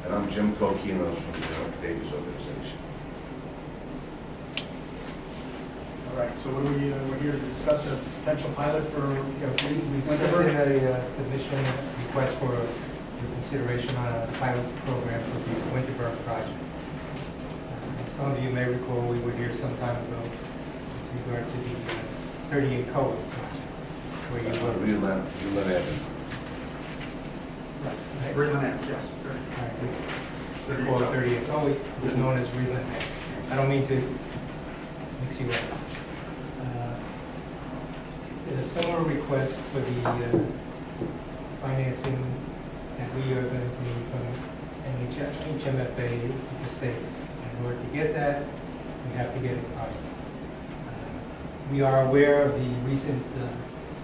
And I'm Jim Coquinos from the Davies organization. All right, so we're here to discuss a potential pilot for We sent Winterberg. in a submission request for your consideration on a pilot program for the Winterberg project. Some of you may recall we were here some time ago with regard to the 38 Code project, where you were. Reland Avenue. Right. Breland Ave, yes. We call it 38 Code, it was known as Reland. I don't mean to mix you up. It's a similar request for the financing that we are going to need from HMFA with the state. In order to get that, we have to get it pilot. We are aware of the recent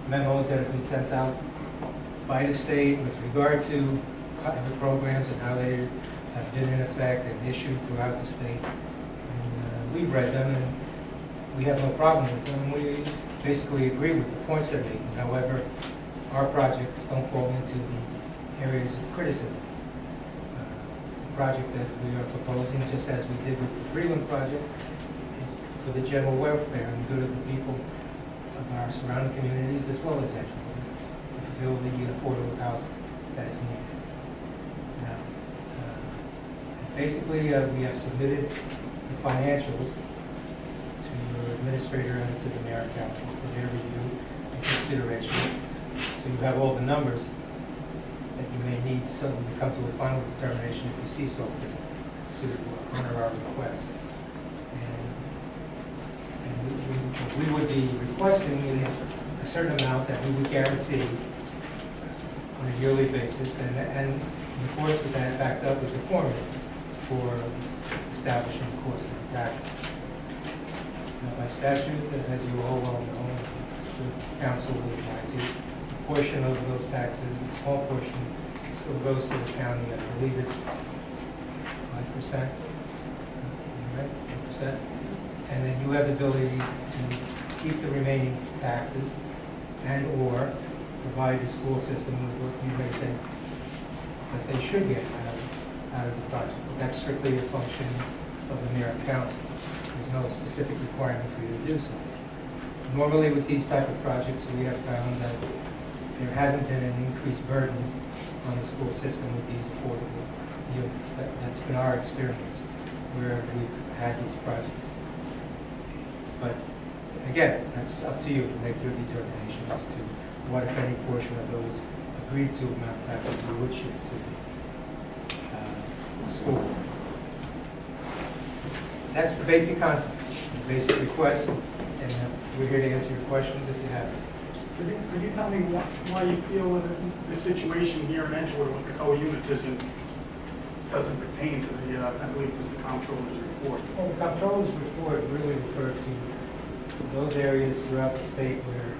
memos that have been sent out by the state with regard to pilot programs and how they have been in effect and issued throughout the state. And we've read them and we have no problem with them. We basically agree with the points they're making. However, our projects don't fall into the areas of criticism. The project that we are proposing, just as we did with the Freeland project, is for the general welfare and good of the people of our surrounding communities as well as Edgewater to fulfill the affordable housing that is needed. Now, basically, we have submitted the financials to your administrator and to the mayor and council for their review and consideration. So you have all the numbers that you may need so when you come to a final determination if you see so fit to honor our request. And what we would be requesting is a certain amount that we would guarantee on a yearly basis, and in accordance with that, backed up is a formula for establishing the cost of the taxes. Now, by statute, as you all well know, the council will advise you, a portion of those taxes, a small portion, still goes to the county. I believe it's 5%, right? 5%. And then you have the ability to keep the remaining taxes and/or provide the school system with what you may think that they should get out of the project. But that's strictly a function of the mayor and council. There's no specific requirement for you to do so. Normally with these type of projects, we have found that there hasn't been an increased burden on the school system with these affordable units. That's been our experience where we've had these projects. But again, that's up to you to make your determination as to what, if any, portion of those agreed to amount of taxes you would shift to the school. That's the basic concept, the basic request, and we're here to answer your questions if you have them. Could you tell me why you feel that the situation here in Edgewater with the co-units doesn't pertain to the, I believe it was the comptroller's report? Well, the comptroller's report really referred to those areas throughout the state where,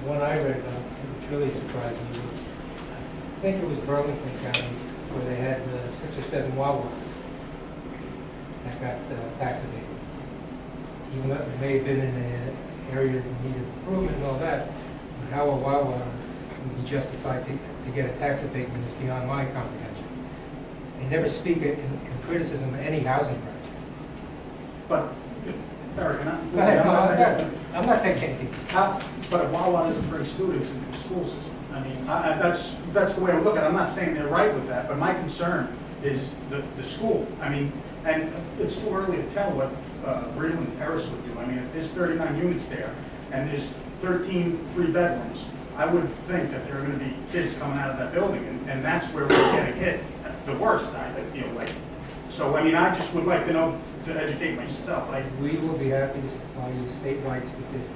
one I read about, which really surprised me, was, I think it was Burlington County, where they had 6 or 7 Wawas that got tax abatements. Even though it may have been in an area that needed improvement and all that, but how a Wawa would be justified to get a tax abatement is beyond my comprehension. They never speak in criticism of any housing project. But, Eric, Go ahead, I'm not taking anything. But a Wawa doesn't bring students into the school system. I mean, that's the way I look at it. I'm not saying they're right with that, but my concern is the school. I mean, and it's too early to tell what Breland Terrace would do. I mean, if there's 39 units there and there's 13 3-bedrooms, I would think that there are going to be kids coming out of that building, and that's where we're getting hit the worst, I feel like. So, I mean, I just would like to know, to educate myself. We will be happy to supply you statewide statistics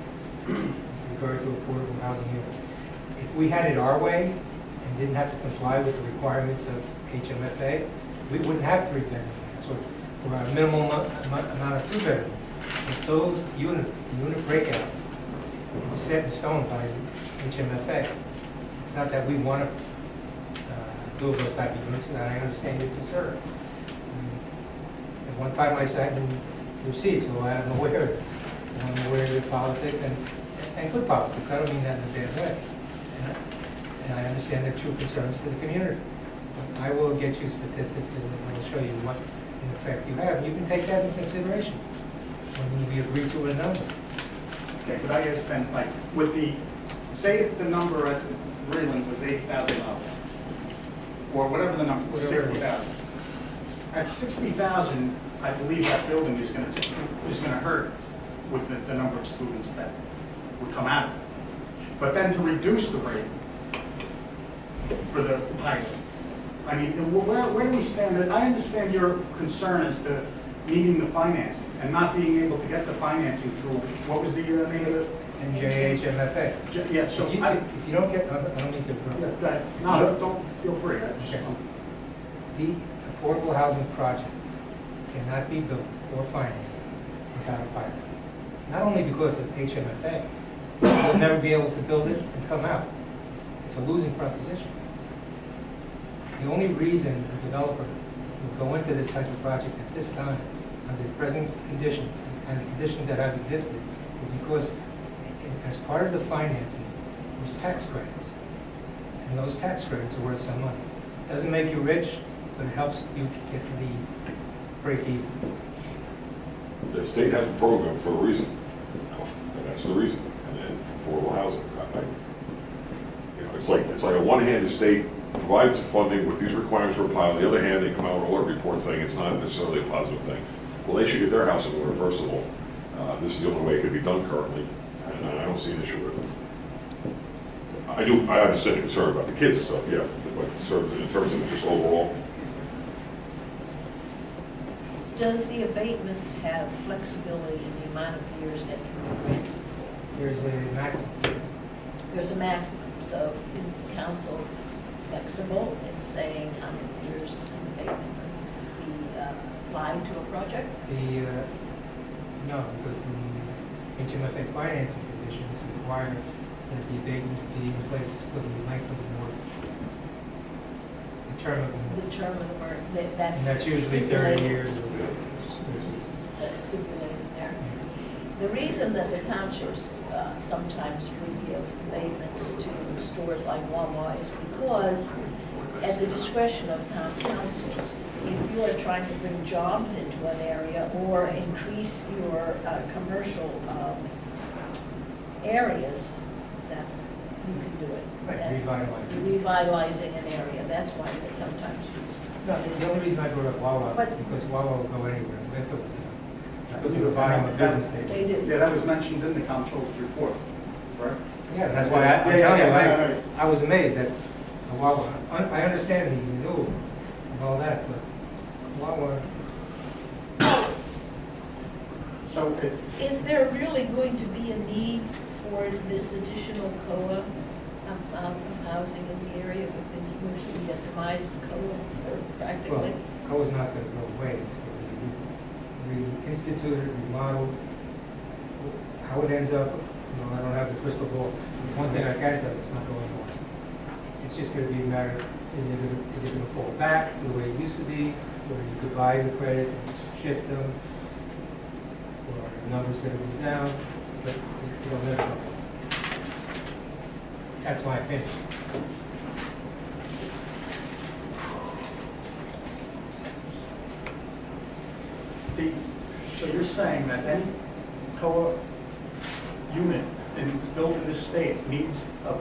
with regard to affordable housing units. If we had it our way and didn't have to comply with the requirements of HMFA, we wouldn't have 3-bedroom units or a minimum amount of 2-bedrooms. But those unit breakout is set in stone by HMFA. It's not that we want to build those type of units, and I understand your concern. At one time I sat in your seat, so I'm aware of this. And I'm aware of your politics and good politics. I don't mean that in a bad way. And I understand the true concerns for the community. I will get you statistics and I will show you what in effect you have. You can take that into consideration when we agree to a number. Okay, but I guess then, like, with the, say if the number at Breland was $80,000, or whatever the number was, Whatever it is. 60,000. At 60,000, I believe that building is gonna hurt with the number of students that would come out of it. But then to reduce the rate for the pilot, I mean, where do we stand? I understand your concern as to needing the financing and not being able to get the financing through, what was the name of it? NJHMFA. Yeah, so If you don't get, I don't need to yeah, interrupt. go ahead. No, don't feel free. I just, Okay. The affordable housing projects cannot be built or financed without a pilot. Not only because of HMFA, you'll never be able to build it and come out. It's a losing proposition. The only reason a developer will go into this type of project at this time, under the present conditions and the conditions that have existed, is because as part of the financing, there's tax credits. And those tax credits are worth some money. Doesn't make you rich, but it helps you get to the break even. The state has a program for a reason, and that's the reason, and affordable housing. You know, it's like on one hand, the state provides the funding with these requirements for a pilot. On the other hand, they come out with an audit report saying it's not necessarily a positive thing. Well, they should get their house in order, first of all. This is the only way it could be done currently, and I don't see an issue with it. I understand the concern about the kids and stuff, yeah, but in terms of just overall. Does the abatements have flexibility in the amount of years that can be granted for? There's a maximum. There's a maximum, so is the council flexible in saying how many years an abatement can be applied to a project? No, because the HMFA financing conditions require that the abatement be in place for the length of the mortgage. The term of the The mortgage. term of the word, And that's that's usually 30 stipulated. years. That's stipulated there. The reason that the townships sometimes we give abatements to stores like Wawa is because at the discretion of town councils, if you are trying to bring jobs into an area or increase your commercial areas, that's, you can do it. Right, That's revitalizing. revitalizing an area, that's why it's sometimes used. No, the only reason I brought up Wawa is But- because Wawa will go anywhere. Medford will go. Because of the volume of business they They do. do. yeah, that was mentioned in the comptroller's report, right? Yeah, that's why I'm Yeah, telling you, yeah, right. I was amazed that Wawa, I understand the renewals and all that, but Wawa, So Is there really going to be a need for this additional COA housing in the area with the demise of COA practically? well, COA's not going to go away. It's going to be reinstituted, remodeled. How it ends up, I don't have the crystal ball. One thing I can tell you, it's not going away. It's just going to be a matter of, is it going to fall back to the way it used to be, where you could buy the credits and shift them, or are the numbers going to go down, but it'll never go. That's my opinion. so you're saying that any COA unit built in this state needs a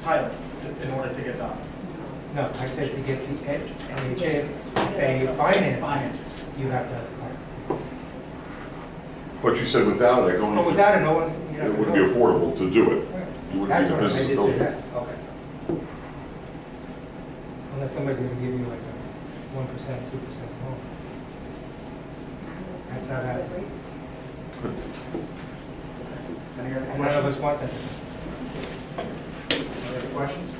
pilot in order to get done? No, I said to get the NHA financing, you have to have a partner. But you said without it, But without it, no one's, you have it to wouldn't be go. affordable to do it. Right. You wouldn't That's be in what the I business did of say building. that. Okay. Unless somebody's gonna give you like a 1%, 2% loan. That's not happening. Any other And none of us questions? want that. Any other questions?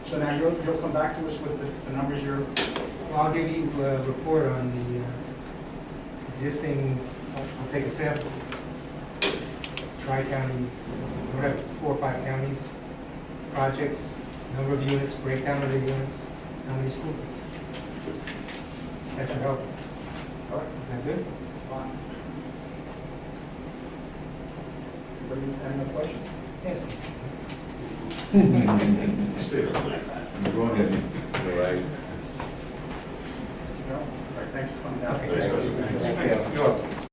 So now you'll come back to us with the numbers you're, Well, I'll give you a report on the existing, I'll take a sample. Tri-county, we have 4 or 5 counties, projects, number of units, breakdown of the units, how many school kids. That should help. all right, Is that good? fine. Anybody, any other questions? Yes. Stay there. Go ahead. All right. All right, thanks for coming down. Okay. Thanks, guys.